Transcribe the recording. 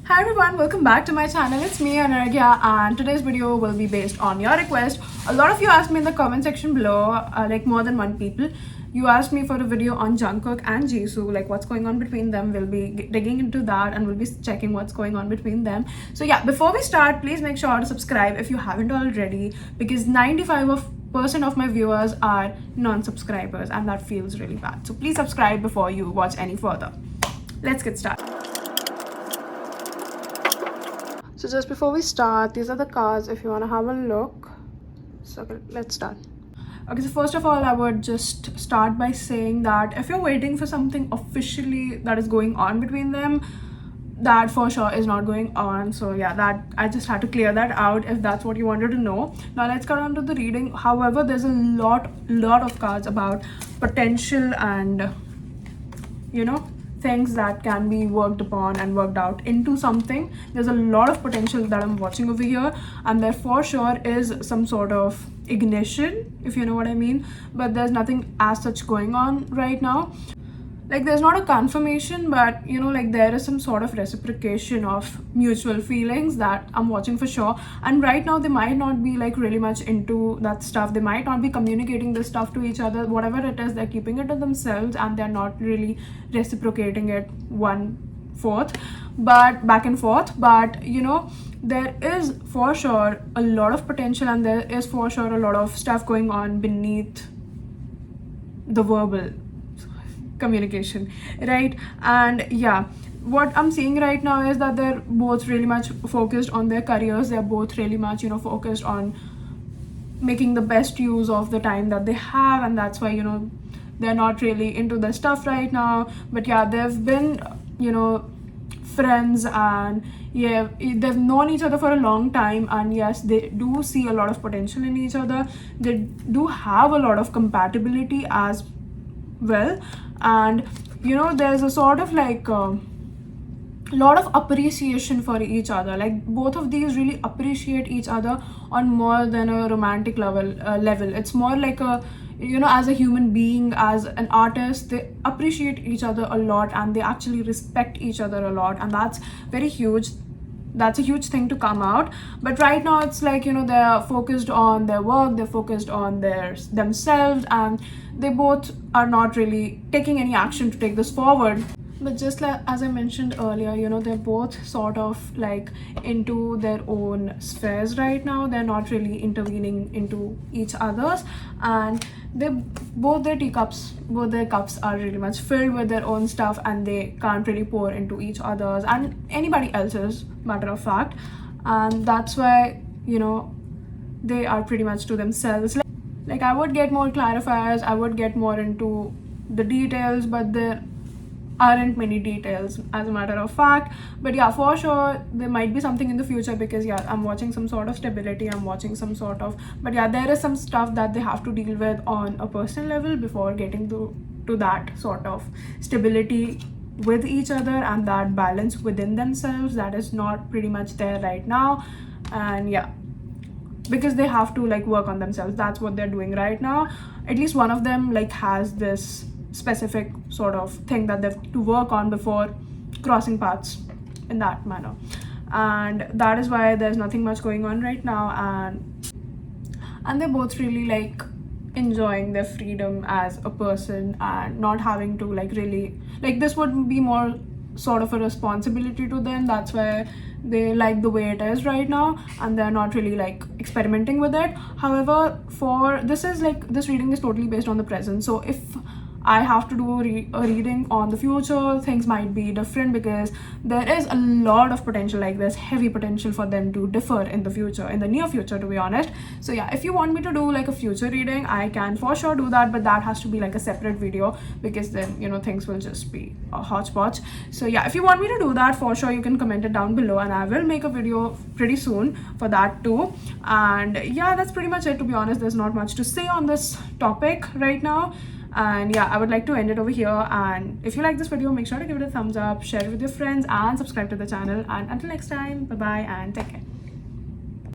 Hi everyone, welcome back to my channel. It's me Anarghya, and today's video will be based on your request. A lot of you asked me in the comment section below, like more than one people. You asked me for a video on Jungkook and Jisoo, like what's going on between them. We'll be digging into that and we'll be checking what's going on between them. So yeah, before we start, please make sure to subscribe if you haven't already, because 95% of my viewers are non-subscribers and that feels really bad. So please subscribe before you watch any further. Let's get started. So just before we start, these are the cards if you want to have a look. So okay, let's start. Okay, so first of all, I would just start by saying that if you're waiting for something officially that is going on between them, that for sure is not going on. So yeah, that I just had to clear that out if that's what you wanted to know. Now let's get on to the reading. However, there's a lot of cards about potential and things that can be worked upon and worked out into something. There's a lot of potential that I'm watching over here, and there for sure is some sort of ignition, if you know what I mean, but there's nothing as such going on right now. Like there's not a confirmation, but like there is some sort of reciprocation of mutual feelings that I'm watching for sure. And right now they might not be like really much into that stuff. They might not be communicating this stuff to each other. Whatever it is, they're keeping it to themselves and they're not really reciprocating it but back and forth. But there is for sure a lot of potential, and there is for sure a lot of stuff going on beneath the verbal communication, right? And yeah, what I'm seeing right now is that they're both really much focused on their careers. They're both really much focused on making the best use of the time that they have, and that's why they're not really into the stuff right now. But yeah, they've been friends, and yeah, they've known each other for a long time, and yes, they do see a lot of potential in each other. They do have a lot of compatibility as well, and there's a sort of like lot of appreciation for each other. Like both of these really appreciate each other on more than a romantic level. It's more like a as a human being, as an artist, they appreciate each other a lot and they actually respect each other a lot, and that's very huge. That's a huge thing to come out. But right now it's like they're focused on their work, they're focused on themselves, and they both are not really taking any action to take this forward. But just like as I mentioned earlier, they're both sort of like into their own spheres right now. They're not really intervening into each other's, and both their cups are really much filled with their own stuff, and they can't really pour into each other's and anybody else's, matter of fact. And that's why they are pretty much to themselves. Like I would get more clarifiers, I would get more into the details, but there aren't many details as a matter of fact. But yeah, for sure there might be something in the future, because yeah, I'm watching some sort of stability, I'm watching some sort of, but yeah, there is some stuff that they have to deal with on a personal level before getting to that sort of stability with each other and that balance within themselves that is not pretty much there right now. And yeah, because they have to like work on themselves. That's what they're doing right now. At least one of them like has this specific sort of thing that they have to work on before crossing paths in that manner, and that is why there's nothing much going on right now. And they're both really like enjoying their freedom as a person and not having to like really, like, this would be more sort of a responsibility to them. That's why they like the way it is right now, and they're not really like experimenting with it. However, for this reading is totally based on the present, so if I have to do a reading on the future, things might be different, because there is a lot of potential, like there's heavy potential for them to differ in the future, in the near future, to be honest. So yeah, if you want me to do like a future reading, I can for sure do that, but that has to be like a separate video, because then things will just be a hodgepodge. So yeah, if you want me to do that, for sure you can comment it down below, and I will make a video pretty soon for that too. And yeah, that's pretty much it, to be honest. There's not much to say on this topic right now. And yeah, I would like to end it over here. And if you like this video, make sure to give it a thumbs up, share it with your friends, and subscribe to the channel. And until next time, bye bye and take care.